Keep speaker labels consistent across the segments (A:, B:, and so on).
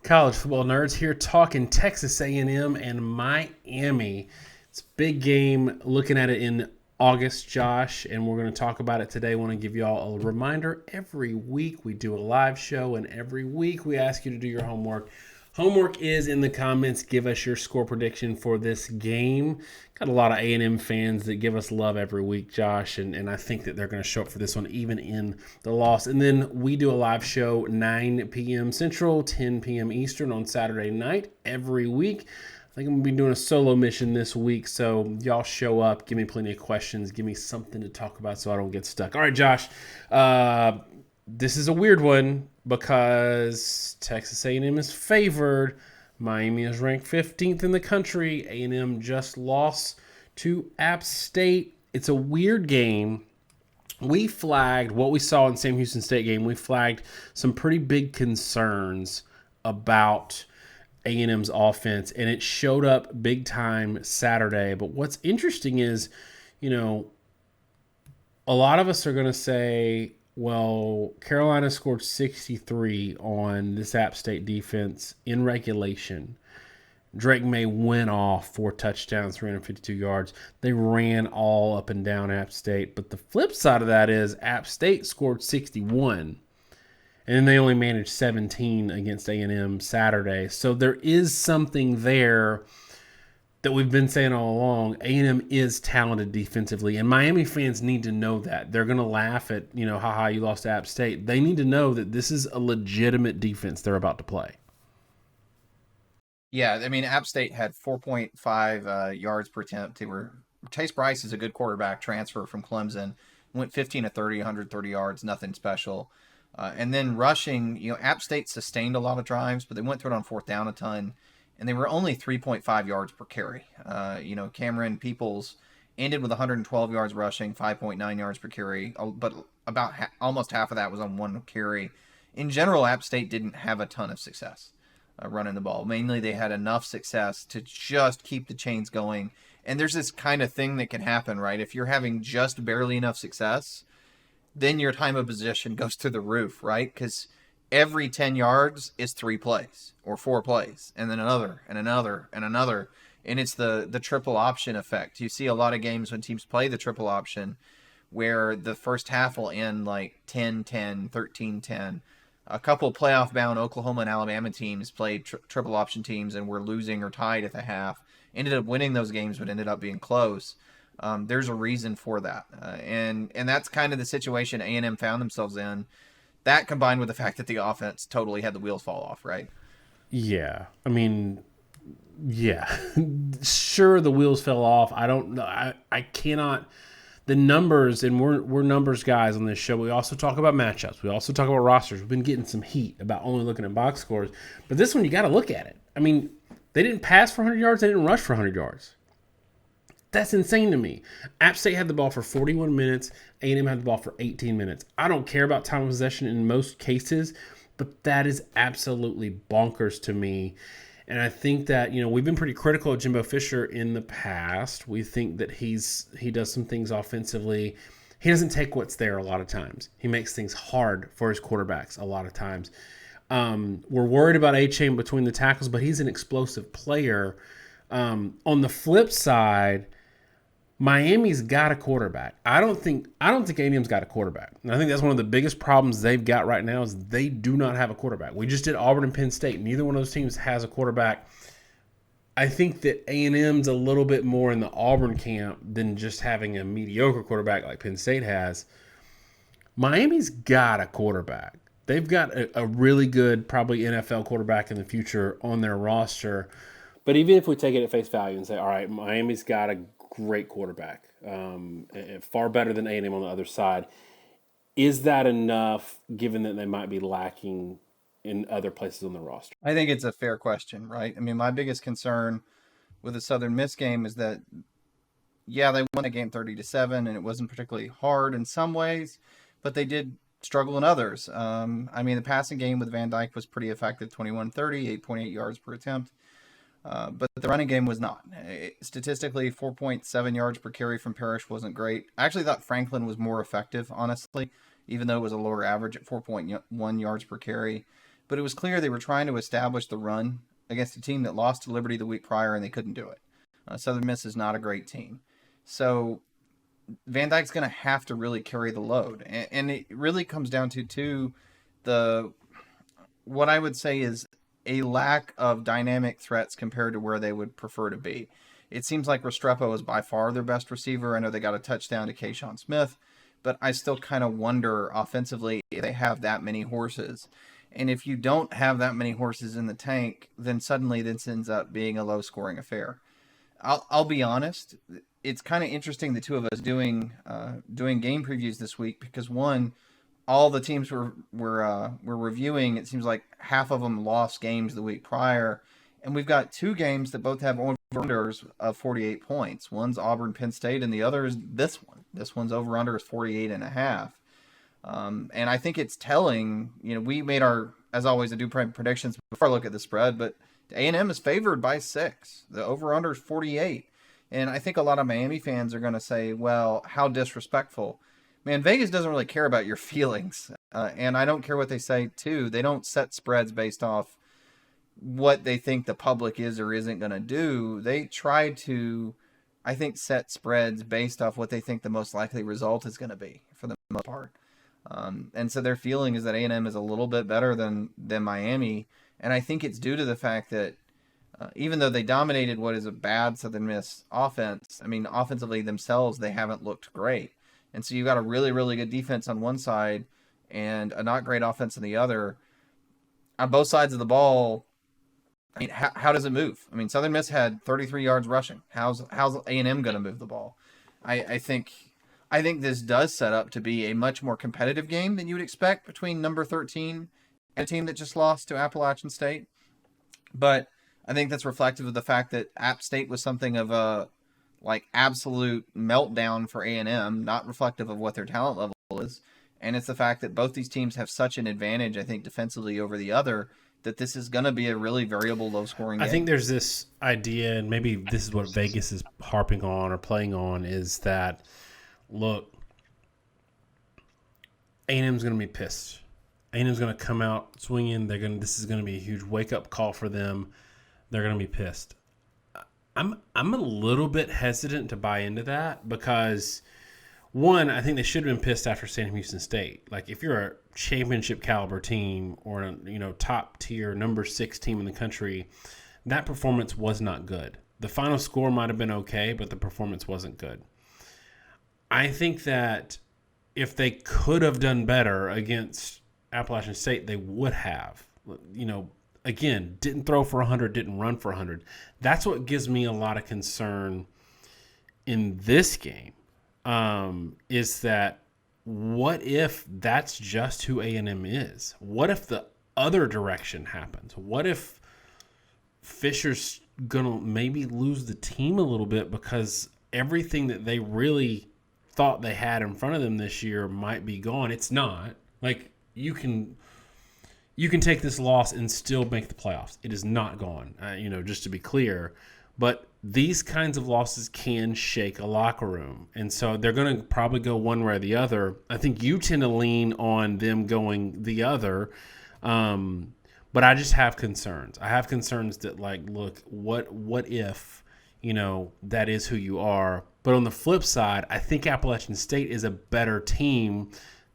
A: College football nerds here talking Texas A&M and Miami. It's a big game. Looking at it in August, Josh, and we're going to talk about it today. I want to give you all a reminder. Every week we do a live show, and every week we ask you to do your homework. Homework is in the comments. Give us your score prediction for this game. Got a lot of A&M fans that give us love every week, Josh, and I think that they're going to show up for this one, even in the loss. And then we do a live show 9 p.m. Central, 10 p.m. Eastern on Saturday night every week. I think I'm going to be doing a solo mission this week, so y'all show up. Give me plenty of questions. Give me something to talk about so I don't get stuck. All right, Josh. This is a weird one because Texas A&M is favored. Miami is ranked 15th in the country. A&M just lost to App State. It's a weird game. We flagged what we saw in Sam Houston State game. We flagged some pretty big concerns about A&M's offense, and it showed up big time Saturday. But what's interesting is, a lot of us are going to say, well, Carolina scored 63 on this App State defense in regulation. Drake May went off 4 touchdowns, 352 yards. They ran all up and down App State. But the flip side of that is App State scored 61. And then they only managed 17 against A&M Saturday. So there is something there that we've been saying all along. A&M is talented defensively, and Miami fans need to know that. They're going to laugh at, haha, you lost to App State. They need to know that this is a legitimate defense they're about to play.
B: Yeah, I mean, App State had 4.5 yards per attempt. Chase Bryce is a good quarterback transfer from Clemson. Went 15 to 30, 130 yards, nothing special. And then rushing, App State sustained a lot of drives, but they went through it on fourth down a ton. And they were only 3.5 yards per carry. Cameron Peoples ended with 112 yards rushing, 5.9 yards per carry, but about almost half of that was on one carry. In general, App State didn't have a ton of success running the ball. Mainly, they had enough success to just keep the chains going. And there's this kind of thing that can happen, right? If you're having just barely enough success, then your time of possession goes through the roof, right? Because every 10 yards is 3 plays or 4 plays, and then another and another and another. And it's the triple option effect. You see a lot of games when teams play the triple option where the first half will end like 10-10, 13-10. A couple playoff-bound Oklahoma and Alabama teams played triple option teams and were losing or tied at the half. Ended up winning those games, but ended up being close. There's a reason for that. And that's kind of the situation A&M found themselves in. That combined with the fact that the offense totally had the wheels fall off, right?
A: Yeah. I mean, yeah. Sure, the wheels fell off. I don't know. I cannot. The numbers, and we're numbers guys on this show. We also talk about matchups. We also talk about rosters. We've been getting some heat about only looking at box scores. But this one, you got to look at it. I mean, they didn't pass for 100 yards. They didn't rush for 100 yards. That's insane to me. App State had the ball for 41 minutes. A&M had the ball for 18 minutes. I don't care about time of possession in most cases, but that is absolutely bonkers to me. And I think that, we've been pretty critical of Jimbo Fisher in the past. We think that he does some things offensively. He doesn't take what's there a lot of times. He makes things hard for his quarterbacks a lot of times. We're worried about Achane between the tackles, but he's an explosive player. On the flip side, Miami's got a quarterback. I don't think A&M's got a quarterback. And I think that's one of the biggest problems they've got right now is they do not have a quarterback. We just did Auburn and Penn State. Neither one of those teams has a quarterback. I think that A&M's a little bit more in the Auburn camp than just having a mediocre quarterback like Penn State has. Miami's got a quarterback. They've got a really good, probably NFL quarterback in the future on their roster. But even if we take it at face value and say, all right, Miami's got a great quarterback, far better than A&M on the other side. Is that enough, given that they might be lacking in other places on the roster?
B: I think it's a fair question, right? I mean, my biggest concern with the Southern Miss game is that, yeah, they won a game 30-7, and it wasn't particularly hard in some ways, but they did struggle in others. I mean, the passing game with Van Dyke was pretty effective, 21-30, 8.8 yards per attempt. But the running game was not. Statistically, 4.7 yards per carry from Parrish wasn't great. I actually thought Franklin was more effective, honestly, even though it was a lower average at 4.1 yards per carry. but it was clear they were trying to establish the run against a team that lost to Liberty the week prior and they couldn't do it. Southern Miss is not a great team. So Van Dyke's going to have to really carry the load. And it really comes down to the what I would say is a lack of dynamic threats compared to where they would prefer to be. It seems like Restrepo is by far their best receiver. I know they got a touchdown to Kayshawn Smith, but I still kind of wonder offensively if they have that many horses. And if you don't have that many horses in the tank, then suddenly this ends up being a low-scoring affair. I'll be honest. It's kind of interesting the two of us doing game previews this week because one, all the teams we're reviewing, it seems like half of them lost games the week prior, and we've got two games that both have over-unders of 48 points. One's Auburn Penn State, and the other is this one. This one's over-under is 48.5. And I think it's telling. We made as always, I do predictions before I look at the spread, but A&M is favored by 6. The over-under is 48. And I think a lot of Miami fans are going to say, well, how disrespectful. Man, Vegas doesn't really care about your feelings. And I don't care what they say, too. They don't set spreads based off what they think the public is or isn't going to do. They try to, I think, set spreads based off what they think the most likely result is going to be for the most part. And so their feeling is that A&M is a little bit better than Miami. And I think it's due to the fact that even though they dominated what is a bad Southern Miss offense, I mean, offensively themselves, they haven't looked great. And so you've got a really, really good defense on one side and a not great offense on the other. On both sides of the ball, I mean, how does it move? I mean, Southern Miss had 33 yards rushing. How's A&M going to move the ball? I think this does set up to be a much more competitive game than you would expect between number 13 and a team that just lost to Appalachian State. But I think that's reflective of the fact that App State was something of a absolute meltdown for A&M, not reflective of what their talent level is. And it's the fact that both these teams have such an advantage, I think, defensively over the other, that this is going to be a really variable, low-scoring game.
A: I think there's this idea, and maybe this is what Vegas is harping on or playing on, is that, look, A&M's going to be pissed. A&M's going to come out swinging. This is going to be a huge wake-up call for them. They're going to be pissed. I'm a little bit hesitant to buy into that because, one, I think they should have been pissed after Sam Houston State. Like, if you're a championship caliber team or a top tier number 6 team in the country, that performance was not good. The final score might have been okay, but the performance wasn't good. I think that if they could have done better against Appalachian State, they would have. Again, didn't throw for 100, didn't run for 100. That's what gives me a lot of concern in this game, is that what if that's just who A&M is? What if the other direction happens? What if Fisher's going to maybe lose the team a little bit because everything that they really thought they had in front of them this year might be gone? It's not. Like, you can take this loss and still make the playoffs. It is not gone, just to be clear. But these kinds of losses can shake a locker room. And so they're going to probably go one way or the other. I think you tend to lean on them going the other. But I just have concerns. I have concerns that, look, what if, that is who you are. But on the flip side, I think Appalachian State is a better team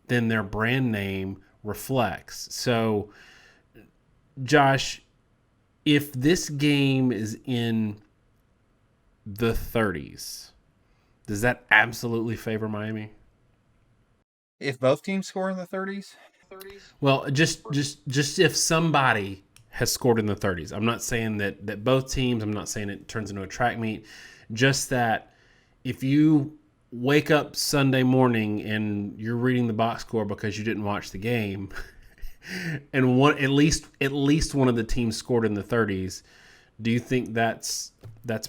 A: than their brand name reflects. So, Josh, if this game is in the 30s, does that absolutely favor Miami?
B: If both teams score in the 30s?
A: Well, just if somebody has scored in the 30s. I'm not saying that both teams, I'm not saying it turns into a track meet, just that if you wake up Sunday morning and you're reading the box score because you didn't watch the game, and at least one of the teams scored in the 30s, do you think that's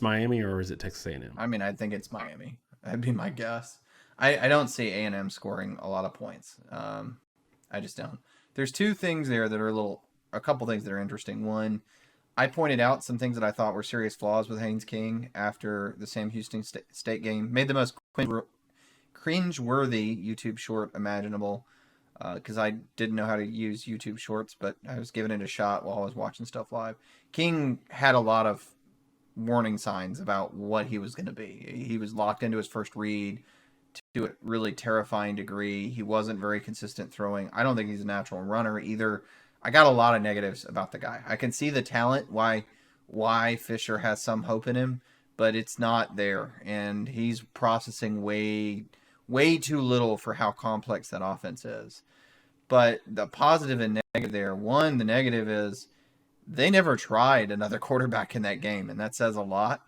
A: Miami or is it Texas A&M?
B: I mean, I think it's Miami. That'd be my guess. I don't see A&M scoring a lot of points. I just don't. There's two things there that are a couple things that are interesting. One, I pointed out some things that I thought were serious flaws with Haynes King after the Sam Houston State game. Made the most cringe-worthy YouTube short imaginable. because I didn't know how to use YouTube Shorts, but I was giving it a shot while I was watching stuff live. King had a lot of warning signs about what he was going to be. He was locked into his first read to a really terrifying degree. He wasn't very consistent throwing. I don't think he's a natural runner either. I got a lot of negatives about the guy. I can see the talent, why Fisher has some hope in him, but it's not there, and he's processing way too little for how complex that offense is. But the positive and negative there, one, the negative is they never tried another quarterback in that game, and that says a lot.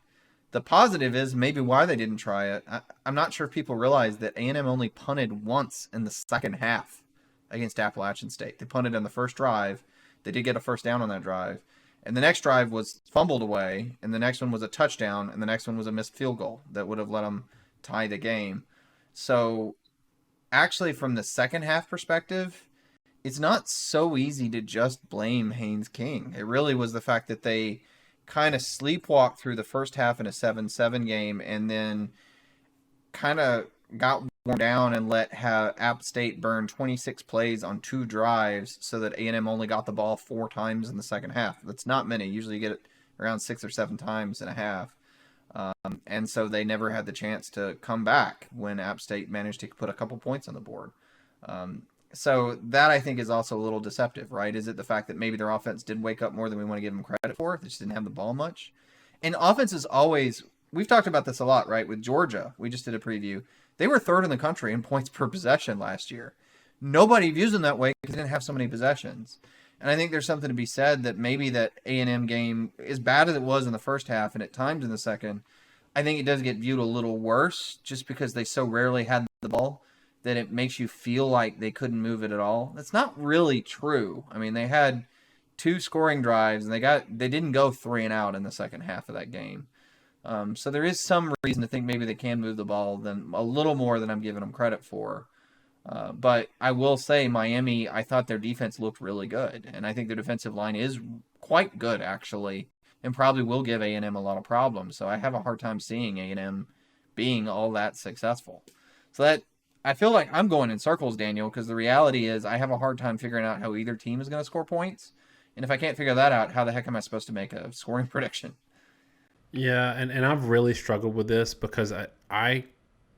B: The positive is maybe why they didn't try it. I'm not sure if people realize that A&M only punted once in the second half against Appalachian State. They punted on the first drive. They did get a first down on that drive. And the next drive was fumbled away, and the next one was a touchdown, and the next one was a missed field goal that would have let them tie the game. So actually, from the second half perspective, it's not so easy to just blame Haynes King. It really was the fact that they kind of sleepwalked through the first half in a 7-7 game and then kind of got worn down and let App State burn 26 plays on 2 drives so that A&M only got the ball 4 times in the second half. That's not many. Usually you get it around 6 or 7 times in a half. And so they never had the chance to come back when App State managed to put a couple points on the board. So that, I think, is also a little deceptive, right? Is it the fact that maybe their offense did wake up more than we want to give them credit for? They just didn't have the ball much. And offense is always, we've talked about this a lot, right? With Georgia, we just did a preview. They were 3rd in the country in points per possession last year. Nobody views them that way because they didn't have so many possessions. And I think there's something to be said that maybe that A&M game, as bad as it was in the first half and at times in the second, I think it does get viewed a little worse just because they so rarely had the ball that it makes you feel like they couldn't move it at all. That's not really true. I mean, they had 2 scoring drives, and they didn't go 3 and out in the second half of that game. So there is some reason to think maybe they can move the ball a little more than I'm giving them credit for. But I will say Miami, I thought their defense looked really good, and I think their defensive line is quite good, actually, and probably will give A&M a lot of problems. So I have a hard time seeing A&M being all that successful. So that, I feel like I'm going in circles, Daniel, because the reality is I have a hard time figuring out how either team is going to score points. And if I can't figure that out, how the heck am I supposed to make a scoring prediction?
A: Yeah, and I've really struggled with this because I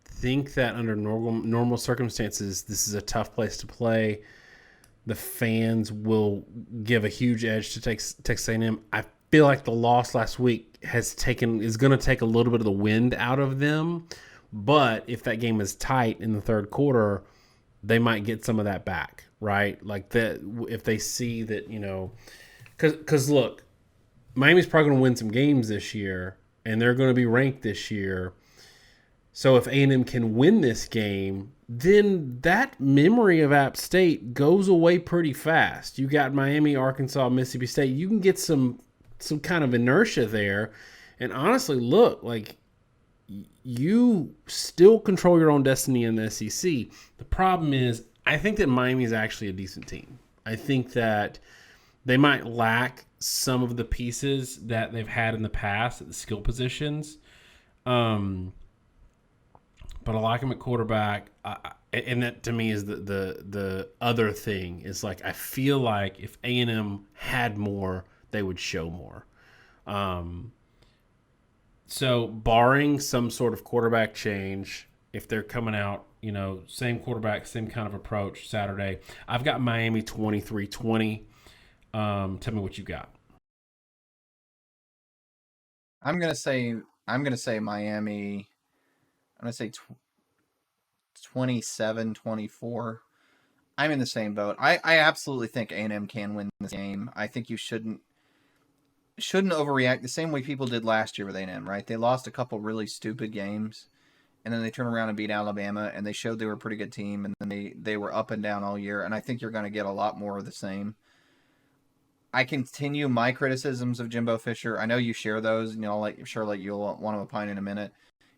A: think that under normal circumstances, this is a tough place to play. The fans will give a huge edge to Texas A&M. I feel like the loss last week is going to take a little bit of the wind out of them. But if that game is tight in the third quarter, they might get some of that back, right? Like that, if they see that, because look, Miami's probably going to win some games this year, and they're going to be ranked this year. So if A&M can win this game, then that memory of App State goes away pretty fast. You got Miami, Arkansas, Mississippi State. You can get some kind of inertia there. And honestly, look, like, you still control your own destiny in the SEC. The problem is, I think that Miami is actually a decent team. I think that they might lack some of the pieces that they've had in the past at the skill positions. But I like them at quarterback. And that, to me, is the other thing. Is like, I feel like if A&M had more, they would show more. So barring some sort of quarterback change, if they're coming out, same quarterback, same kind of approach Saturday, I've got Miami 23-20. Tell me what you got.
B: I'm gonna say Miami. I'm gonna say 27-24. I'm in the same boat. I absolutely think A&M can win this game. I think you shouldn't overreact the same way people did last year with A&M, right? They lost a couple really stupid games, and then they turn around and beat Alabama, and they showed they were a pretty good team, and then they were up and down all year, and I think you're going to get a lot more of the same. I continue my criticisms of Jimbo Fisher. I know you share those, and you'll let you'll want to opine in a minute.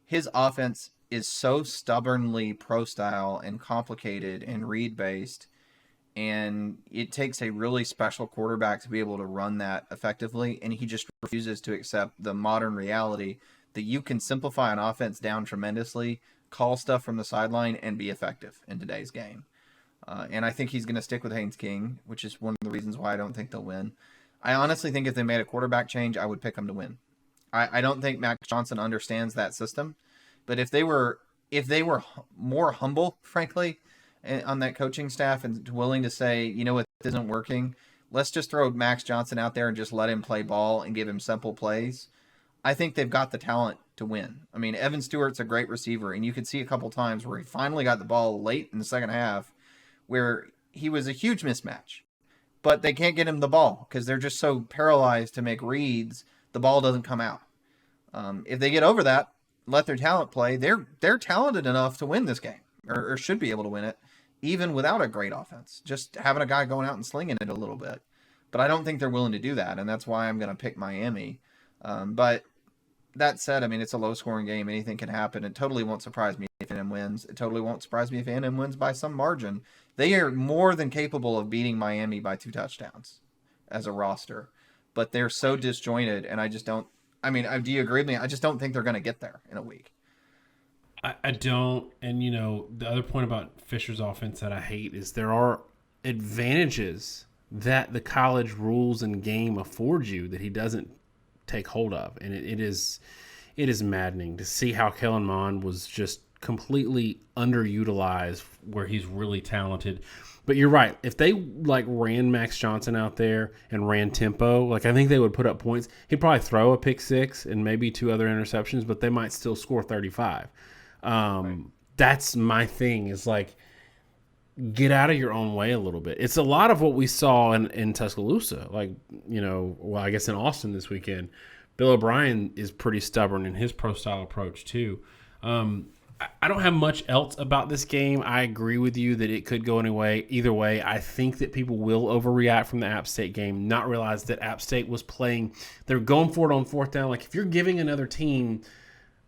B: His offense is so stubbornly pro-style and complicated and read-based, and it takes a really special quarterback to be able to run that effectively, and he just refuses to accept the modern reality that you can simplify an offense down tremendously, call stuff from the sideline, and be effective in today's game. And I think he's going to stick with Haynes King, which is one of the reasons why I don't think they'll win. I honestly think if they made a quarterback change, I would pick them to win. I don't think Max Johnson understands that system, but if they were more humble, frankly, on that coaching staff and willing to say, you know what, this isn't working, let's just throw Max Johnson out there and just let him play ball and give him simple plays. I think they've got the talent to win. I mean, Evan Stewart's a great receiver, and you could see a couple times where he finally got the ball late in the second half where he was a huge mismatch. But they can't get him the ball because they're just so paralyzed to make reads, the ball doesn't come out. If they get over that, let their talent play, they're talented enough to win this game, or should be able to win it, even without a great offense. Just having a guy going out and slinging it a little bit. But I don't think they're willing to do that, and that's why I'm going to pick Miami. But that said, I mean, it's a low-scoring game. Anything can happen. It totally won't surprise me if A&M wins. It totally won't surprise me if A&M wins by some margin. They are more than capable of beating Miami by 2 touchdowns as a roster. But they're so disjointed, and I just don't. I mean, do you agree with me? I just don't think they're going to get there in a week.
A: I don't. And, the other point about Fisher's offense that I hate is there are advantages that the college rules and game afford you that he doesn't take hold of. And it is maddening to see how Kellen Mond was just completely underutilized where he's really talented. But you're right. If they ran Max Johnson out there and ran tempo, I think they would put up points. He'd probably throw a pick 6 and maybe 2 other interceptions, but they might still score 35. Right. That's my thing is get out of your own way a little bit. It's a lot of what we saw in Tuscaloosa, I guess in Austin this weekend. Bill O'Brien is pretty stubborn in his pro-style approach too. I don't have much else about this game. I agree with you that it could go either way. I think that people will overreact from the App State game, not realize that App State was playing. They're going for it on 4th down. If you're giving another team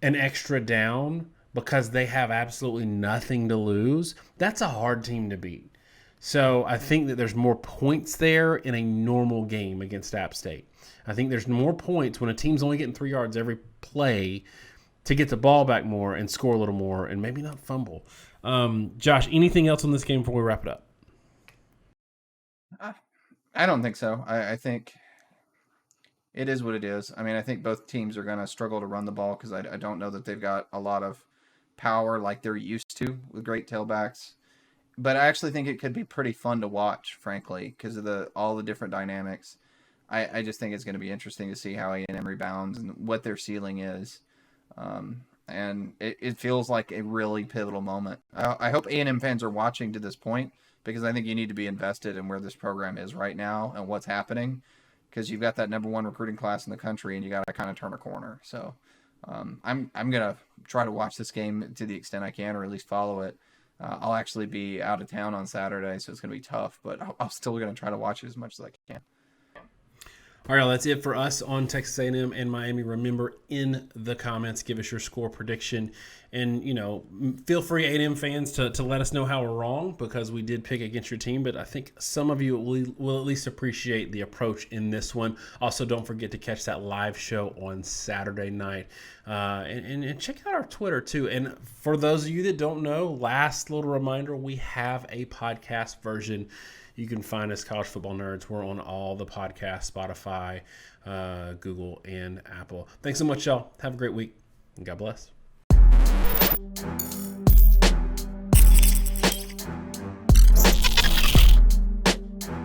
A: an extra down because they have absolutely nothing to lose, that's a hard team to beat. So I think that there's more points there in a normal game against App State. I think there's more points when a team's only getting 3 yards every play to get the ball back more and score a little more and maybe not fumble. Josh, anything else on this game before we wrap it up?
B: I don't think so. I think it is what it is. I mean, I think both teams are going to struggle to run the ball because I don't know that they've got a lot of power like they're used to with great tailbacks. But I actually think it could be pretty fun to watch, frankly, because of all the different dynamics. I just think it's going to be interesting to see how A&M rebounds and what their ceiling is. And it feels like a really pivotal moment. I hope A&M fans are watching to this point because I think you need to be invested in where this program is right now and what's happening because you've got that number 1 recruiting class in the country and you got to kind of turn a corner. So I'm going to try to watch this game to the extent I can or at least follow it. I'll actually be out of town on Saturday, so it's going to be tough, but I'm still going to try to watch it as much as I can.
A: All right, that's it for us on Texas A&M and Miami. Remember, in the comments, give us your score prediction. And, feel free, A&M fans, to let us know how we're wrong because we did pick against your team. But I think some of you will at least appreciate the approach in this one. Also, don't forget to catch that live show on Saturday night. And check out our Twitter, too. And for those of you that don't know, last little reminder, we have a podcast version. You can find us, College Football Nerds. We're on all the podcasts, Spotify, Google, and Apple. Thanks so much, y'all. Have a great week, and God bless.